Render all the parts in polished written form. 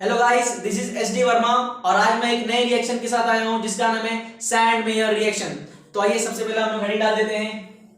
Hello guys, this is S D Verma और आज मैं एक नए रिएक्शन के साथ आया हूं जिसका नाम है सैंड मेयर रिएक्शन। तो आइए सबसे पहले हम लोग घड़ी डाल देते हैं।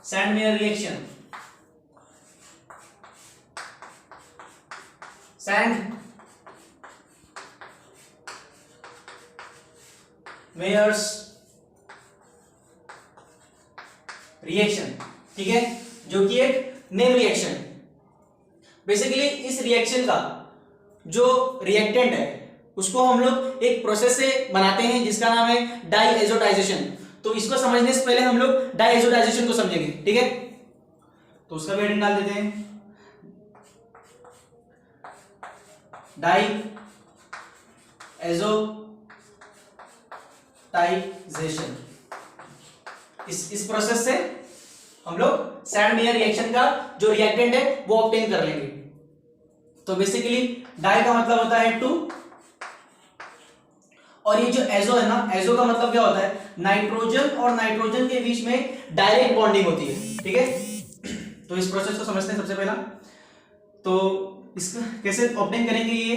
Sandmeyer reaction, Sandmeyer's reaction, ठीक है, जो कि एक नेम रिएक्शन। बेसिकली इस रिएक्शन का जो रिएक्टेंट है उसको हम लोग एक प्रोसेस से बनाते हैं जिसका नाम है डाईएजोडाइजेशन। तो इसको समझने से पहले हम लोग डाईएजोडाइजेशन को समझेंगे, ठीक है। तो उसका भी हेडिंग डाल देते हैं, डाईएजोडाइजेशन। इस प्रोसेस से हम लोग सैंड मेयर रिएक्शन का जो रिएक्टेंट है वो ऑब्टेन कर लेंगे। तो बेसिकली डाई का मतलब होता है टू, और ये जो एजो है ना, एजो का मतलब क्या होता है, नाइट्रोजन और नाइट्रोजन के बीच में डायरेक्ट बॉन्डिंग होती है, ठीक है। तो इस प्रोसेस को समझते हैं सबसे पहला। तो इसका कैसे ऑब्टेन करेंगे ये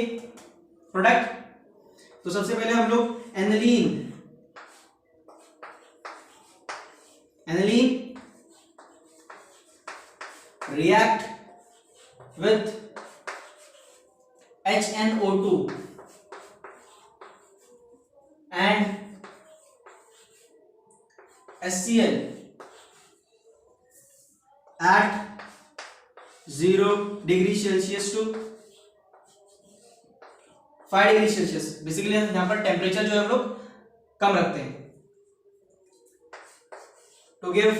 प्रोडक्ट। तो सबसे पहले हम लोग aniline react with HNO2 and HCl at 0 degree Celsius to 5 degree Celsius. Basically यहां पर टेम्परेचर जो है हम लोग कम रखते हैं टू गिव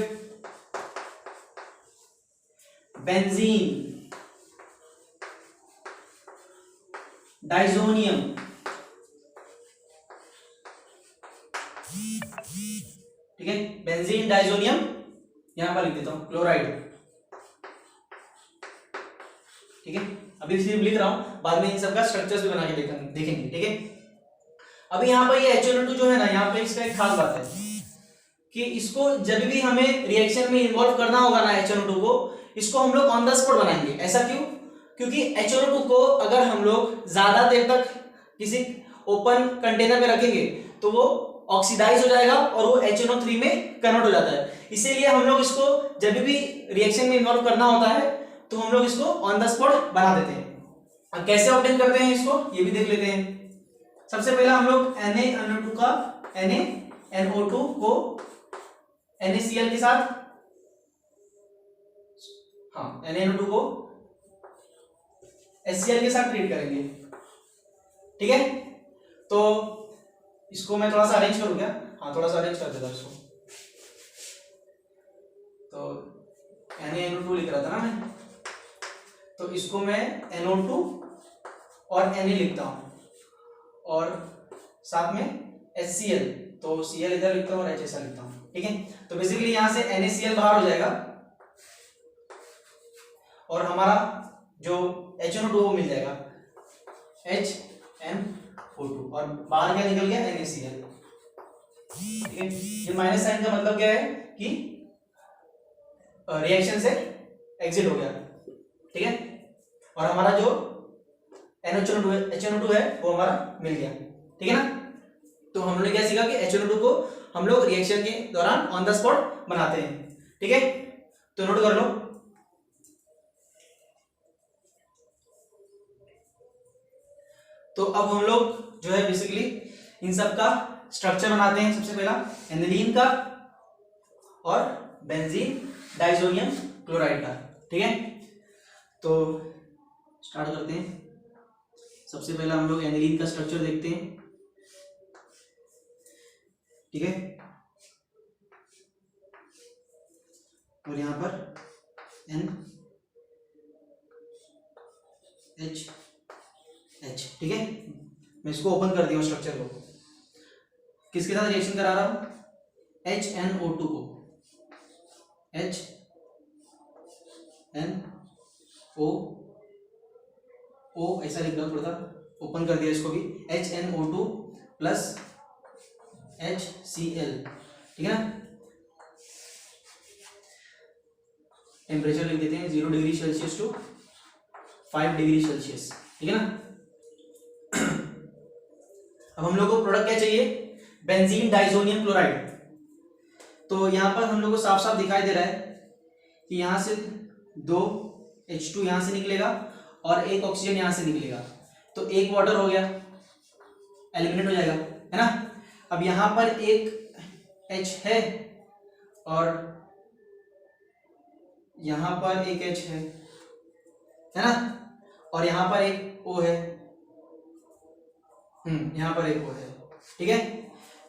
बेंजीन डाइजोनियम, ठीक है, बेंजीन डाइजोनियम यहां पर लिख देता हूं क्लोराइड, ठीक है। अभी सिर्फ लिख रहा हूं, बाद में इन सब का स्ट्रक्चर्स भी बना के देखेंगे, ठीक है। अभी यहां पर ये HNO2 जो है ना, यहां पे इसका एक खास बात है कि इसको जब भी हमें रिएक्शन में इन्वॉल्व करना होगा ना HNO2 को, इसको हम लोग ऑन द स्पॉट बनाएंगे। ऐसा क्यों? क्योंकि HNO2 को अगर हम लोग ज्यादा देर तक किसी ओपन कंटेनर में रखेंगे तो वो ऑक्सीडाइज हो जाएगा और वो HNO3 में कन्वर्ट हो जाता है। इसीलिए हम लोग इसको जब भी रिएक्शन में इन्वॉल्व करना होता है तो हम लोग इसको ऑन द स्पॉट बना देते हैं। अब कैसे ऑब्टेन करते हैं इसको ये भी देख लेते हैं। सबसे पहले हम लोग NaNO2 का NaNO2 को NaCl के साथ, हाँ, NaNO2 को HCl के साथ ट्रीट करेंगे, ठीक है। तो इसको मैं थोड़ा सा अरेंज करूं क्या? हाँ, थोड़ा सा अरेंज कर देता इसको। तो NaNO2 लिख रहा था ना मैं, तो इसको मैं NO2 और Na लिखता हूं और साथ में HCl, तो Cl इधर लिखता हूं और HSL लिखता हूं, ठीक है। तो बेसिकली यहां से NaCl बाहर हो जाएगा और हमारा जो HNO2 वो मिल जाएगा HNO2, और बाहर क्या निकल गया NaCl, ठीक है। ये माइनस साइन का मतलब क्या है कि रिएक्शन से एग्जिट हो गया, ठीक है। और हमारा जो HNO2 है वो हमारा मिल गया, ठीक है ना। तो हमने क्या सीखा कि HNO2 को हम लोग रिएक्शन के दौरान ऑन द स्पॉट बनाते हैं, ठीक है। तो नोट कर लो। तो अब हम लोग जो है बेसिकली इन सब का स्ट्रक्चर बनाते हैं। सबसे पहला एनिलीन का और बेंजीन डाइजोनियम क्लोराइड का, ठीक है। तो स्टार्ट करते हैं। सबसे पहला हम लोग एनिलीन का स्ट्रक्चर देखते हैं, ठीक है। और यहां पर NH, ठीक है। मैं इसको ओपन कर दिया स्ट्रक्चर को। किसके साथ रिएक्शन करा रहा हूं? HNO2 को HNO ऐसा लिख रहा हूं, थोड़ा सा ओपन कर दिया इसको भी, HNO2 प्लस HCl, ठीक है ना। टेम्परेचर लिख देते हैं 0 degree Celsius to 5 degree Celsius, ठीक है ना। अब हम लोग को प्रोडक्ट क्या चाहिए, बेंजीन डाइजोनियम क्लोराइड। तो यहां पर हम लोग को साफ साफ दिखाई दे रहा है कि यहां से 2 H2 यहां से निकलेगा और एक ऑक्सीजन यहां से निकलेगा, तो एक वाटर हो गया, एलिमिनेट हो जाएगा, है ना। अब यहां पर एक H है और यहां पर एक H है ना, और यहां पर एक O है, यहां पर एक O है, ठीक है।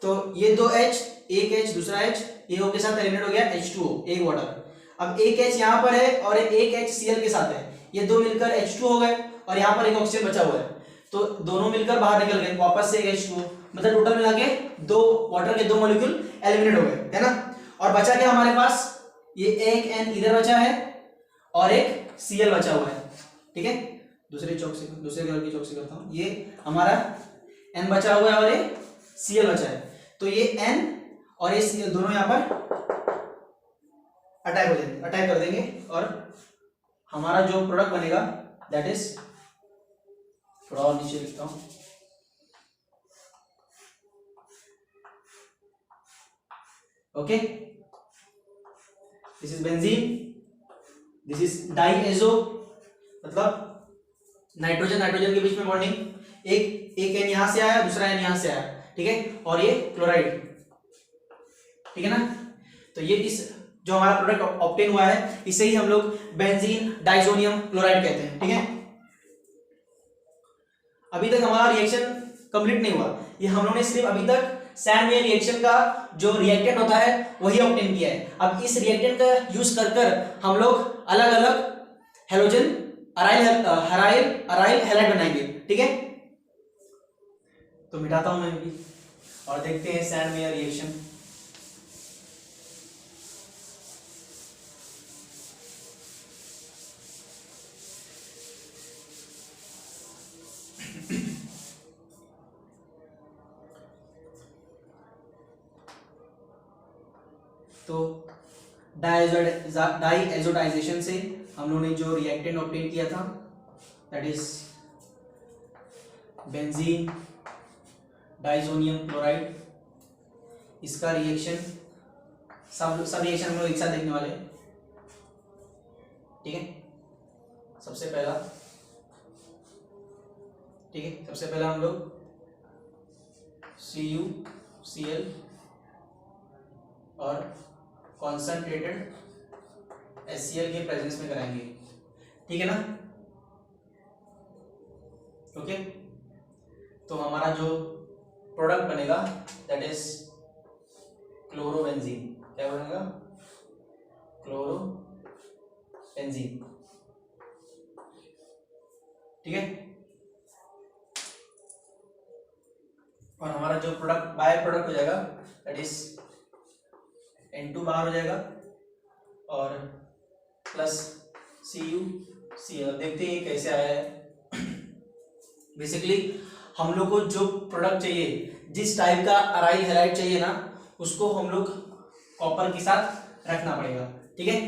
तो ये 2H, एक H, दूसरा H, ये O के साथ एलिमिनेट हो गया, H2O, एक वाटर। अब एक H यहां पर है और एक H Cl के साथ है, ये दो मिलकर H2 हो गए और यहां पर एक ऑक्सीजन बचा हुआ है, तो दोनों मिलकर बाहर निकल गए, वापस से एक H2O, मतलब टोटल मिला के दो वाटर के दो मॉलिक्यूल एलिमिनेट हो गए, है ना। और बचा क्या हमारे पास, ये एक N इधर बचा है और एक Cl बचा हुआ है, ठीक है। दूसरे कलर की चौक से करता हूं, ये हमारा N बचा हुआ है और ये Cl बचा है, तो ये N और ये Cl दोनों यहां पर अटैक हो जाएंगे, अटैक कर देंगे और हमारा जो प्रोडक्ट बनेगा दैट इज, थोड़ा और नीचे लिखता हूं, okay, this is benzene, this is diazo, मतलब नाइट्रोजन नाइट्रोजन के बीच में बॉन्डिंग, एक N यहां से आया, दूसरा N यहां से आया, ठीक है, और ये क्लोराइड, ठीक है ना। तो ये इस जो हमारा प्रोडक्ट ऑब्टेन हुआ है इसे ही हम लोग बेंजीन डाइजोनियम क्लोराइड कहते हैं, ठीक है। अभी तक हमारा रिएक्शन कंप्लीट नहीं हुआ, ये हम लोगों ने सिर्फ अभी तक सैंड में रिएक्शन का जो रिएक्टेंट होता है वही ऑब्टेन किया है। अब इस रिएक्टेंट का यूज कर हम लोग अलग अलग हेलोजन अराइल हैलाइड बनाएंगे, ठीक है। तो मिटाता हूं मैं भी और देखते हैं सैंड में रिएक्शन। तो डाइएजोटाइजेशन से हम लोगों ने जो रिएक्टेंट ऑब्टेन किया था that is benzene diazonium chloride, इसका रिएक्शन सब रिएक्शन हम लोग एक साथ देखने वाले हैं, ठीक है। सबसे पहला हम लोग CuCl और कॉन्सनट्रेटेड HCl के प्रेजेंस में कराएंगे, ठीक है ना, ओके। तो हमारा जो प्रोडक्ट बनेगा दैट इज क्लोरोबेंजीन, क्या बनेगा, क्लोरोबेंजीन, ठीक है। और हमारा जो प्रोडक्ट बाय प्रोडक्ट हो जाएगा दैट इज N2 बाहर हो जाएगा और प्लस CuCl। देखते हैं कैसे आया है। बेसिकली हम लोग को जो प्रोडक्ट चाहिए, जिस टाइप का अराइल हैलाइड चाहिए ना, उसको हम लोग कॉपर के साथ रखना पड़ेगा, ठीक है।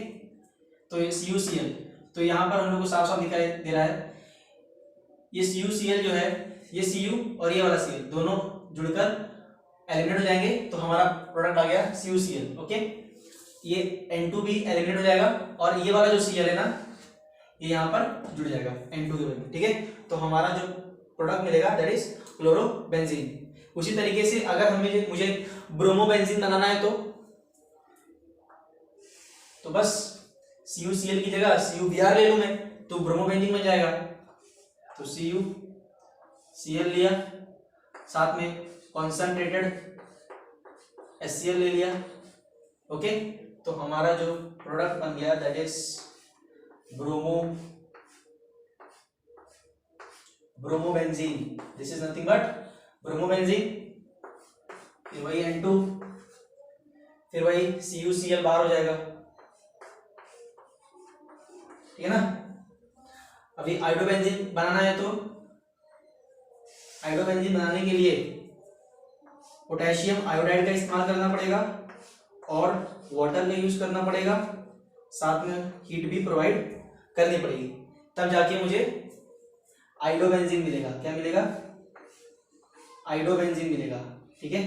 तो ये CuCl, तो यहाँ पर हम लोग को साफ साफ दिखाई दे रहा है, ये CuCl जो है, ये Cu और ये वाला Cl दोनों जुड़कर एलिमिनेट हो जाएंगे, तो हमारा प्रोडक्ट आ गया CuCl, ओके। ये N2 भी एलिमिनेट हो जाएगा और ये वाला जो Cl है ना, ये यहाँ पर जुड़ जाएगा N2 के बदले, ठीक है। तो हमारा जो प्रोडक्ट मिलेगा दैट इज क्लोरोबेंजीन। उसी तरीके से अगर मुझे ब्रोमोबेंजीन बनाना है तो बस CuCl की जगह CuBr ले लूं मैं, तो ब्रोमोबेंजीन बन जाएगा। तो CuCl लिया, साथ में कॉन्सनट्रेटेड HCl ले लिया, ओके। तो हमारा जो प्रोडक्ट बन गया that is bromobenzene, this is nothing but bromobenzene. फिर वही N2, फिर वही CuCl बाहर हो जाएगा, ठीक है ना। अभी आयोडोबेंजीन बनाना है तो आयोडोबेंजीन बनाने के लिए पोटेशियम आयोडाइड का इस्तेमाल करना पड़ेगा और वाटर का यूज करना पड़ेगा, साथ में हीट भी प्रोवाइड करनी पड़ेगी, तब जाके मुझे आयोडोबेंजीन मिलेगा। क्या मिलेगा, आइडोबेंजीन मिलेगा। ठीक है,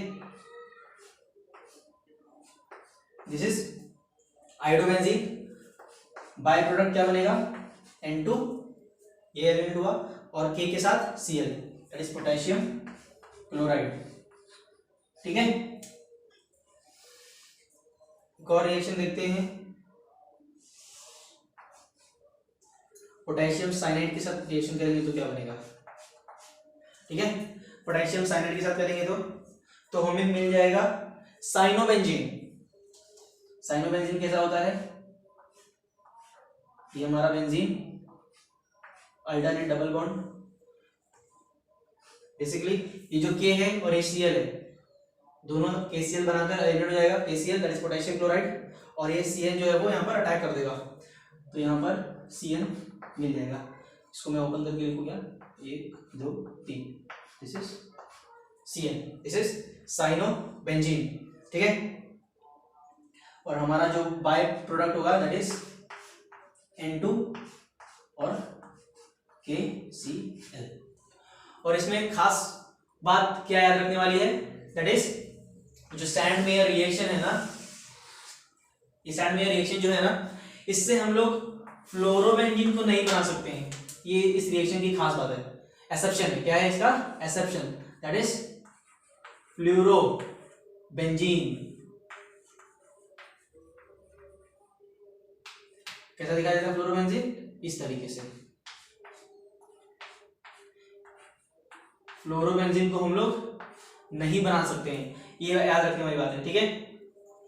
this is iodobenzene. By product क्या बनेगा, N2, ये एलिमेंट हुआ, और K के साथ Cl, that is potassium chloride. ठीक है, एक और रिएक्शन देखते हैं, पोटेशियम साइनाइड के साथ रिएक्शन करेंगे तो क्या बनेगा। ठीक है, पोटेशियम साइनाइड के साथ करेंगे तो हमें मिल जाएगा साइनोबेंजीन। साइनोबेंजीन कैसा होता है, ये हमारा benzene, alternate double bond, basically ये जो K है और HCl है, दोनों KCl बनाकर एलिमेंट हो जाएगा, KCl that is potassium chloride, और ये Cn जो है वो यहाँ पर अटैक कर देगा, तो यहाँ पर Cn मिल जाएगा। इसको मैं ओपन करके लिखूँ क्या, 1 2 3, this is Cn, this is cyanobenzene. ठीक है, और हमारा जो बाय प्रोडक्ट होगा दैट इज N2 और KCl। और इसमें एक खास बात क्या याद रखने वाली है, दैट इज जो सैंड मेयर रिएक्शन है ना, ये सैंड मेयर रिएक्शन जो है ना, इससे हम लोग फ्लोरोबेंजीन को नहीं बना सकते हैं। ये इस रिएक्शन की खास बात है, एक्सेप्शन है। क्या है इसका एक्सेप्शन, दैट इज फ्लोरोबेंजीन। कैसा दिखाई देता है फ्लोरोबेंजीन, इस तरीके से। फ्लोरोबेंजीन को हम लोग नहीं बना सकते हैं, ये याद रखने वाली बात है। ठीक है,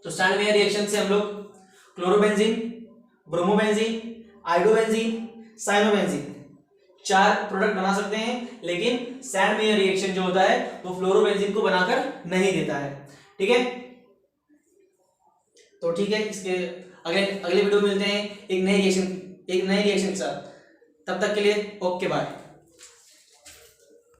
तो सैंड मेयर रिएक्शन से हम लोग chlorobenzene, bromobenzene, iodobenzene, cyanobenzene 4 product बना सकते हैं, लेकिन सैंड मेयर रिएक्शन जो होता है वो फ्लोरोबेंजीन को बनाकर नहीं देता है। ठीक है, तो ठीक है, इसके अगले वीडियो में मिलते हैं एक नए रिएक्शन के साथ। तब तक के लिए ओके बाय।